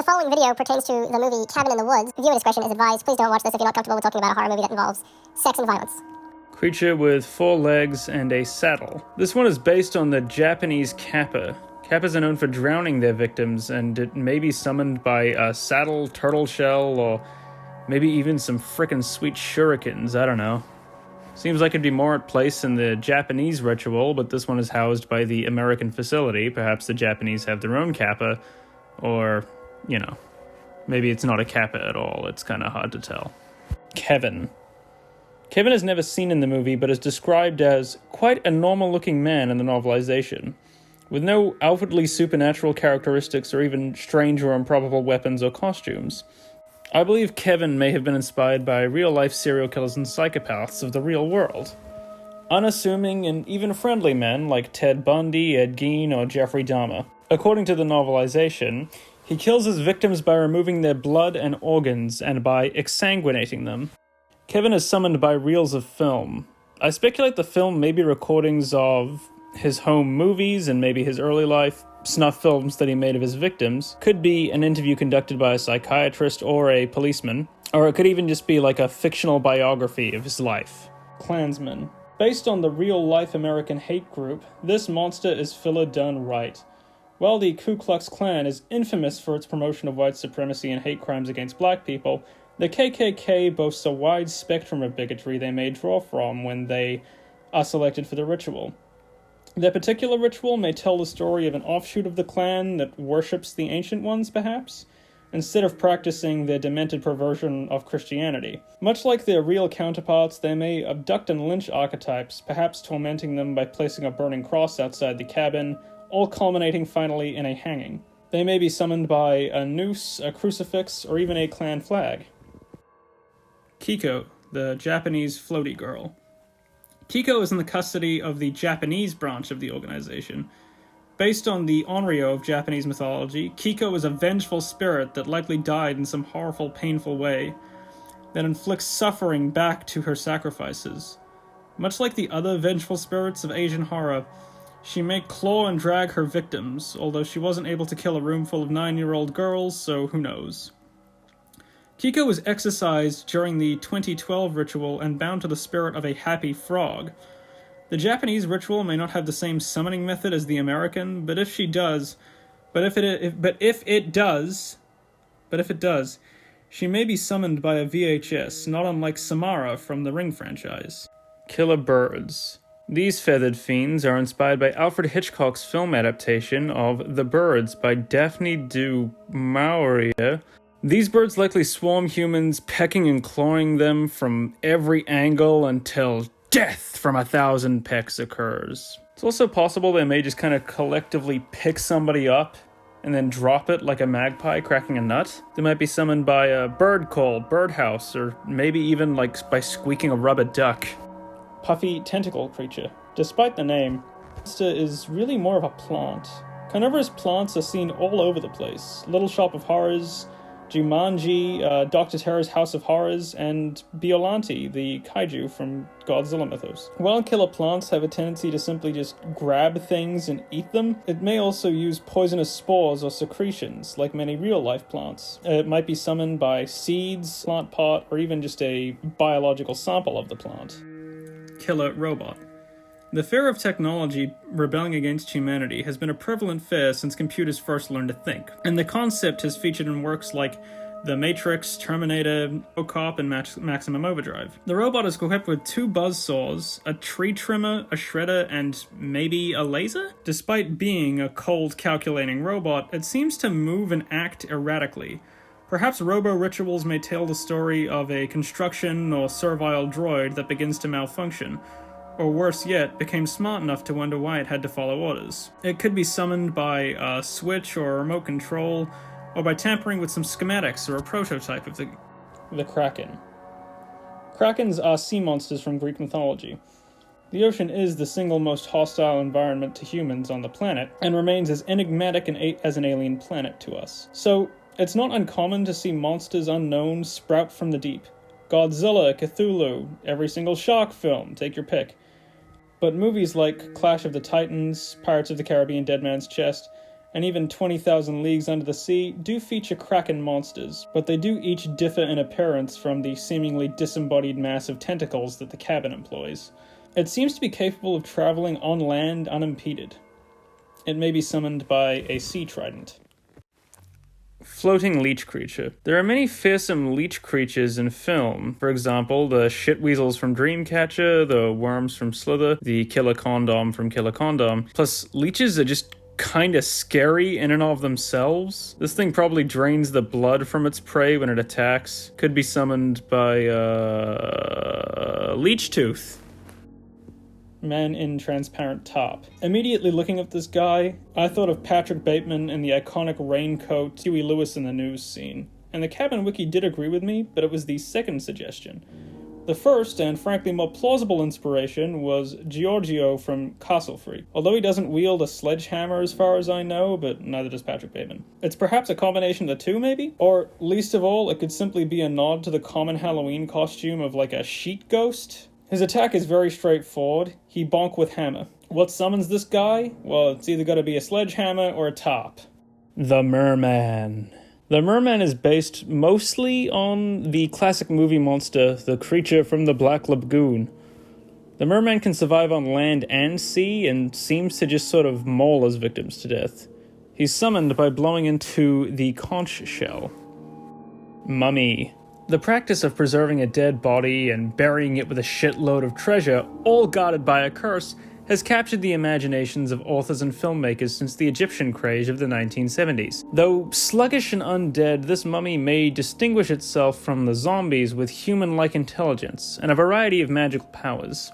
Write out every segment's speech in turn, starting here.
The following video pertains to the movie Cabin in the Woods. Viewer discretion is advised. Please don't watch this if you're not comfortable with talking about a horror movie that involves sex and violence. Creature with 4 legs and a saddle. This one is based on the Japanese kappa. Kappas are known for drowning their victims, and it may be summoned by a saddle, turtle shell, or maybe even some frickin' sweet shurikens, I don't know. Seems like it'd be more at place in the Japanese ritual, but this one is housed by the American facility. Perhaps the Japanese have their own kappa, or, you know, maybe it's not a kappa at all. It's kind of hard to tell. Kevin. Kevin is never seen in the movie, but is described as quite a normal-looking man in the novelization, with no outwardly supernatural characteristics or even strange or improbable weapons or costumes. I believe Kevin may have been inspired by real-life serial killers and psychopaths of the real world. Unassuming and even friendly men like Ted Bundy, Ed Gein, or Jeffrey Dahmer. According to the novelization, he kills his victims by removing their blood and organs and by exsanguinating them. Kevin is summoned by reels of film. I speculate the film may be recordings of his home movies and maybe his early life, snuff films that he made of his victims. Could be an interview conducted by a psychiatrist or a policeman, or it could even just be like a fictional biography of his life. Clansmen. Based on the real-life American hate group, this monster is Phila done right. While the Ku Klux Klan is infamous for its promotion of white supremacy and hate crimes against black people, the KKK boasts a wide spectrum of bigotry they may draw from when they are selected for the ritual. Their particular ritual may tell the story of an offshoot of the Klan that worships the Ancient Ones, perhaps, instead of practicing their demented perversion of Christianity. Much like their real counterparts, they may abduct and lynch archetypes, perhaps tormenting them by placing a burning cross outside the cabin, all culminating finally in a hanging. They may be summoned by a noose, a crucifix, or even a Klan flag. Kiko, the Japanese floaty girl. Kiko is in the custody of the Japanese branch of the organization. Based on the Onryo of Japanese mythology, Kiko is a vengeful spirit that likely died in some horrible, painful way, that inflicts suffering back to her sacrifices. Much like the other vengeful spirits of Asian horror, she may claw and drag her victims, although she wasn't able to kill a room full of 9-year-old girls, so who knows. Kiko was exorcised during the 2012 ritual and bound to the spirit of a happy frog. The Japanese ritual may not have the same summoning method as the American, but if it does, she may be summoned by a VHS, not unlike Samara from the Ring franchise. Killer birds. These feathered fiends are inspired by Alfred Hitchcock's film adaptation of The Birds by Daphne du Maurier. These birds likely swarm humans, pecking and clawing them from every angle until death from 1,000 pecks occurs. It's also possible they may just kind of collectively pick somebody up and then drop it like a magpie cracking a nut. They might be summoned by a bird call, birdhouse, or maybe even like by squeaking a rubber duck. Puffy tentacle creature. Despite the name, monster is really more of a plant. Carnivorous plants are seen all over the place. Little Shop of Horrors, Jumanji, Dr. Terror's House of Horrors, and Biollante, the kaiju from Godzilla mythos. While killer plants have a tendency to simply just grab things and eat them, it may also use poisonous spores or secretions, like many real-life plants. It might be summoned by seeds, plant pot, or even just a biological sample of the plant. Killer robot. The fear of technology rebelling against humanity has been a prevalent fear since computers first learned to think, and the concept has featured in works like The Matrix, Terminator, RoboCop, and Maximum Overdrive. The robot is equipped with 2 buzzsaws, a tree trimmer, a shredder, and maybe a laser? Despite being a cold, calculating robot, it seems to move and act erratically. Perhaps robo-rituals may tell the story of a construction or servile droid that begins to malfunction, or worse yet, became smart enough to wonder why it had to follow orders. It could be summoned by a switch or a remote control, or by tampering with some schematics or a prototype of the kraken. Krakens are sea monsters from Greek mythology. The ocean is the single most hostile environment to humans on the planet, and remains as enigmatic as an alien planet to us. So, it's not uncommon to see monsters unknown sprout from the deep. Godzilla, Cthulhu, every single shark film, take your pick. But movies like Clash of the Titans, Pirates of the Caribbean, Dead Man's Chest, and even 20,000 Leagues Under the Sea do feature kraken monsters, but they do each differ in appearance from the seemingly disembodied mass of tentacles that the cabin employs. It seems to be capable of traveling on land unimpeded. It may be summoned by a sea trident. Floating leech creature. There are many fearsome leech creatures in film. For example, the shitweasels from Dreamcatcher, the worms from Slither, the killer condom from Killer Condom. Plus, leeches are just kinda scary in and of themselves. This thing probably drains the blood from its prey when it attacks. Could be summoned by, leech tooth. Man in transparent top. Immediately looking at this guy, I thought of Patrick Bateman in the iconic raincoat Huey Lewis in the News scene. And the cabin wiki did agree with me, but it was the second suggestion. The first, and frankly more plausible inspiration, was Giorgio from Castlefree. Although he doesn't wield a sledgehammer as far as I know, but neither does Patrick Bateman. It's perhaps a combination of the two, maybe? Or, least of all, it could simply be a nod to the common Halloween costume of like a sheet ghost. His attack is very straightforward. He bonk with hammer. What summons this guy? Well, it's either gotta be a sledgehammer or a top. The merman. The merman is based mostly on the classic movie monster, the creature from the Black Lagoon. The merman can survive on land and sea, and seems to just sort of maul his victims to death. He's summoned by blowing into the conch shell. Mummy. The practice of preserving a dead body and burying it with a shitload of treasure, all guarded by a curse, has captured the imaginations of authors and filmmakers since the Egyptian craze of the 1970s. Though sluggish and undead, this mummy may distinguish itself from the zombies with human-like intelligence and a variety of magical powers,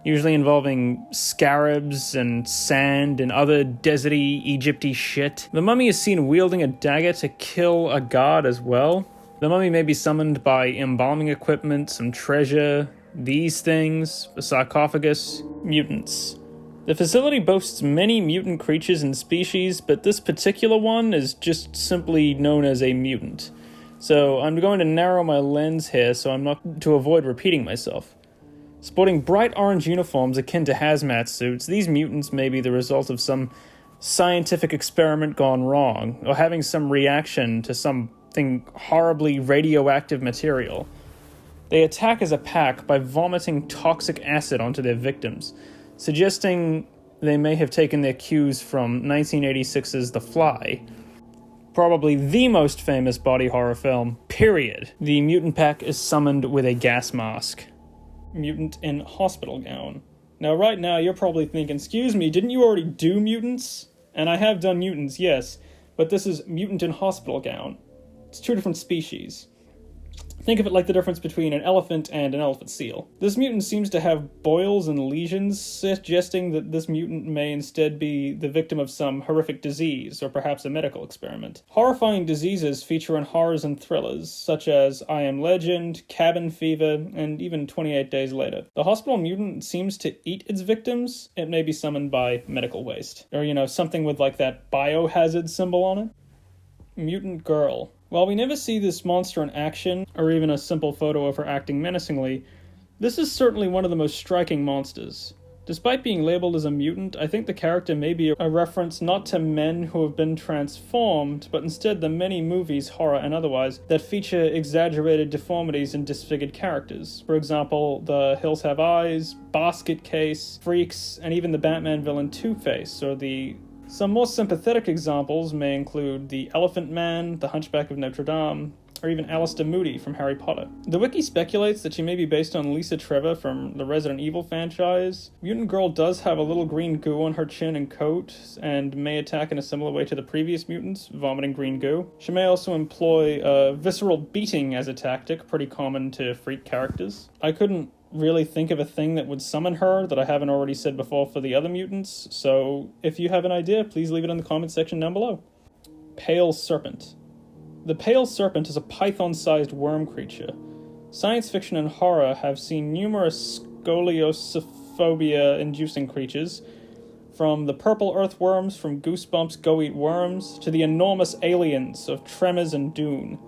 usually involving scarabs and sand and other deserty, Egypty shit. The mummy is seen wielding a dagger to kill a god as well. The mummy may be summoned by embalming equipment, some treasure, these things, a sarcophagus, mutants. The facility boasts many mutant creatures and species, but this particular one is just simply known as a mutant. So I'm going to narrow my lens here so I'm not to avoid repeating myself. Sporting bright orange uniforms akin to hazmat suits, these mutants may be the result of some scientific experiment gone wrong, or having some reaction to something horribly radioactive material. They attack as a pack by vomiting toxic acid onto their victims, suggesting they may have taken their cues from 1986's The Fly, probably the most famous body horror film, period. The mutant pack is summoned with a gas mask. Mutant in hospital gown. Now right now you're probably thinking, excuse me, didn't you already do mutants? And I have done mutants, yes, but this is mutant in hospital gown. It's two different species. Think of it like the difference between an elephant and an elephant seal. This mutant seems to have boils and lesions, suggesting that this mutant may instead be the victim of some horrific disease, or perhaps a medical experiment. Horrifying diseases feature in horrors and thrillers, such as I Am Legend, Cabin Fever, and even 28 Days Later. The hospital mutant seems to eat its victims. It may be summoned by medical waste. Or, something with like that biohazard symbol on it. Mutant girl. While we never see this monster in action, or even a simple photo of her acting menacingly, this is certainly one of the most striking monsters. Despite being labeled as a mutant, I think the character may be a reference not to men who have been transformed, but instead the many movies, horror and otherwise, that feature exaggerated deformities and disfigured characters. For example, The Hills Have Eyes, Basket Case, Freaks, and even the Batman villain Two-Face, or Some more sympathetic examples may include the Elephant Man, the Hunchback of Notre Dame, or even Alistair Moody from Harry Potter. The wiki speculates that she may be based on Lisa Trevor from the Resident Evil franchise. Mutant Girl does have a little green goo on her chin and coat, and may attack in a similar way to the previous mutants, vomiting green goo. She may also employ visceral beating as a tactic, pretty common to freak characters. I couldn't really think of a thing that would summon her that I haven't already said before for the other mutants, so if you have an idea, please leave it in the comment section down below. Pale Serpent. The Pale Serpent is a python-sized worm creature. Science fiction and horror have seen numerous scoliosophobia-inducing creatures, from the purple earthworms from Goosebumps' Go Eat Worms to the enormous aliens of Tremors and Dune.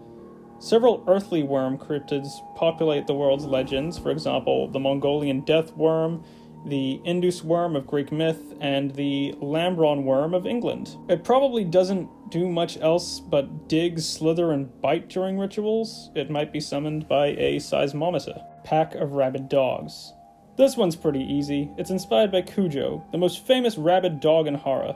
Several earthly worm cryptids populate the world's legends, for example, the Mongolian death worm, the Indus worm of Greek myth, and the Lambron worm of England. It probably doesn't do much else but dig, slither, and bite during rituals. It might be summoned by a seismometer. Pack of rabid dogs. This one's pretty easy. It's inspired by Cujo, the most famous rabid dog in horror.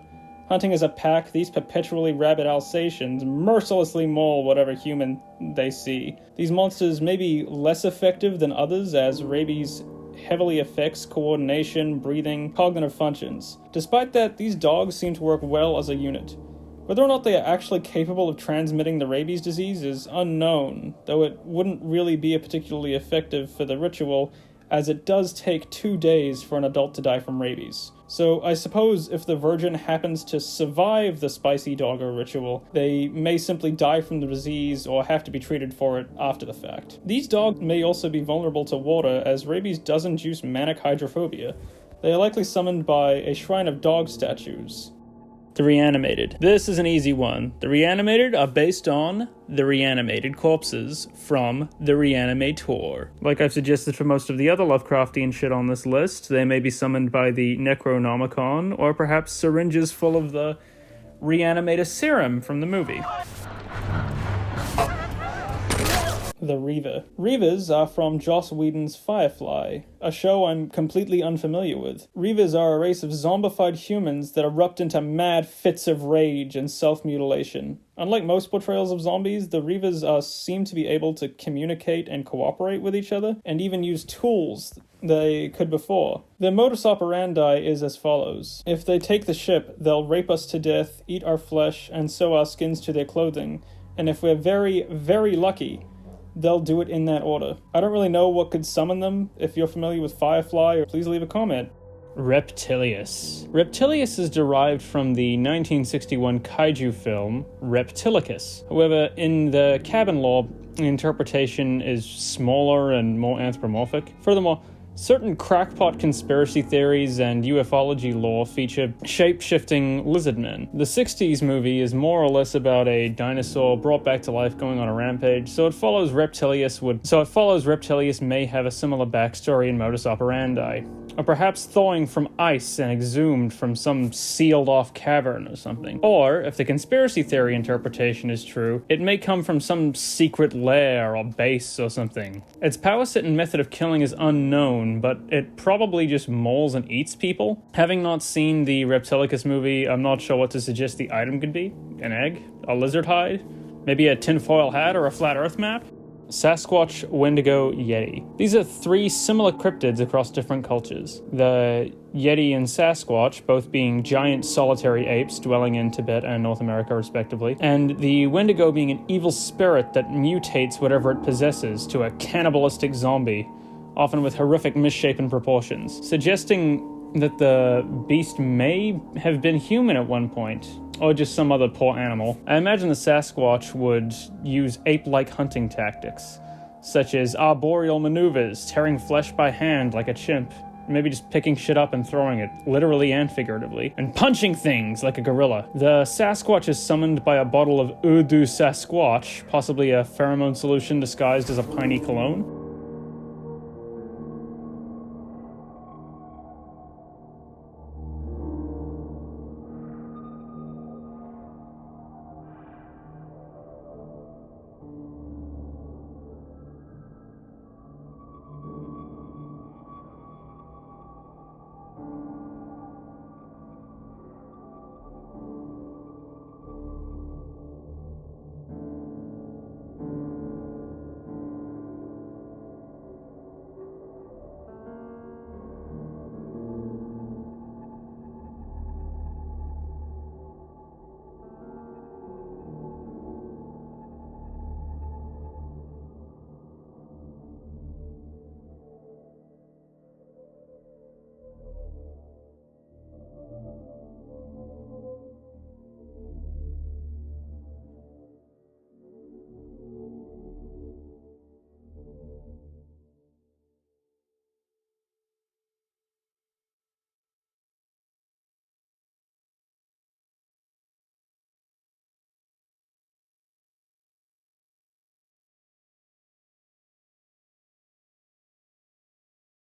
Hunting as a pack, these perpetually rabid Alsatians mercilessly maul whatever human they see. These monsters may be less effective than others, as rabies heavily affects coordination, breathing, cognitive functions. Despite that, these dogs seem to work well as a unit. Whether or not they are actually capable of transmitting the rabies disease is unknown, though it wouldn't really be particularly effective for the ritual, as it does take 2 days for an adult to die from rabies. So I suppose if the virgin happens to survive the spicy doggo ritual, they may simply die from the disease or have to be treated for it after the fact. These dogs may also be vulnerable to water, as rabies does induce manic hydrophobia. They are likely summoned by a shrine of dog statues. The reanimated. This is an easy one. The reanimated are based on the reanimated corpses from the Reanimator. Like I've suggested for most of the other Lovecraftian shit on this list, they may be summoned by the Necronomicon, or perhaps syringes full of the Reanimator serum from the movie. The Reaver. Reavers are from Joss Whedon's Firefly, a show I'm completely unfamiliar with. Reavers are a race of zombified humans that erupt into mad fits of rage and self-mutilation. Unlike most portrayals of zombies, the Reavers seem to be able to communicate and cooperate with each other, and even use tools they could before. Their modus operandi is as follows. If they take the ship, they'll rape us to death, eat our flesh, and sew our skins to their clothing. And if we're very, very lucky, they'll do it in that order. I don't really know what could summon them. If you're familiar with Firefly, please leave a comment. Reptilius. Reptilius is derived from the 1961 kaiju film Reptilicus. However, in the cabin lore, the interpretation is smaller and more anthropomorphic. Furthermore, certain crackpot conspiracy theories and ufology lore feature shape-shifting lizardmen. The 60s movie is more or less about a dinosaur brought back to life going on a rampage, so it follows Reptilius may have a similar backstory and modus operandi. Or perhaps thawing from ice and exhumed from some sealed-off cavern or something. Or, if the conspiracy theory interpretation is true, it may come from some secret lair or base or something. Its power set and method of killing is unknown, but it probably just mauls and eats people. Having not seen the Reptilicus movie, I'm not sure what to suggest the item could be. An egg? A lizard hide? Maybe a tinfoil hat or a flat earth map? Sasquatch, Wendigo, Yeti. These are 3 similar cryptids across different cultures. The Yeti and Sasquatch, both being giant solitary apes dwelling in Tibet and North America respectively, and the Wendigo being an evil spirit that mutates whatever it possesses to a cannibalistic zombie, often with horrific misshapen proportions, suggesting that the beast may have been human at one point, or just some other poor animal. I imagine the Sasquatch would use ape-like hunting tactics, such as arboreal maneuvers, tearing flesh by hand like a chimp, maybe just picking shit up and throwing it, literally and figuratively, and punching things like a gorilla. The Sasquatch is summoned by a bottle of Eau du Sasquatch, possibly a pheromone solution disguised as a piney cologne.